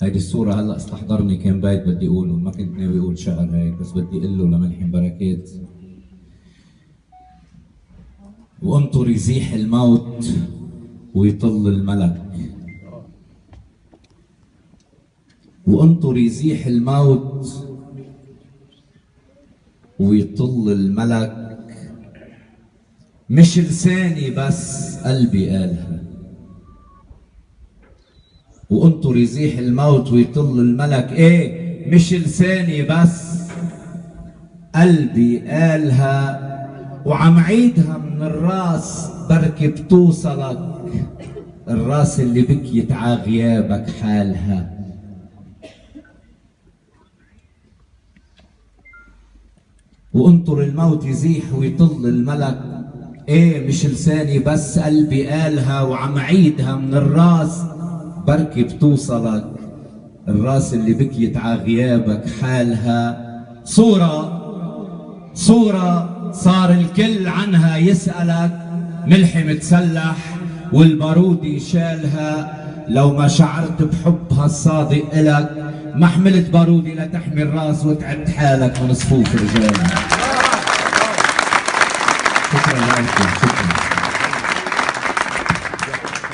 هيدي الصورة هلا استحضرني، كان بايت بدي اقوله، ما كنت ناوي اقول شعر هيك، بس بدي اقول له لملحم بركات. وانطر يزيح الموت ويطل الملك، وانطر يزيح الموت ويطل الملك، مش لساني بس قلبي قالها. وانطر يزيح الموت ويطل الملك، ايه مش لساني بس قلبي قالها، وعم عيدها من الراس بركي بتوصلك، الراس اللي بكيت ع غيابك حالها. وانطر الموت يزيح ويطل الملك، ايه مش لساني بس قلبي قالها، وعم عيدها من الراس بركي بتوصلك، الراس اللي بكيت ع غيابك حالها. صورة صار الكل عنها يسألك، ملحم تسلح والبارودي شالها، لو ما شعرت بحبها الصادق إلك، ما حملت بارودي لتحمي الراس وتعبت حالك من صفوف رجالها. شكرا لكم، شكرا.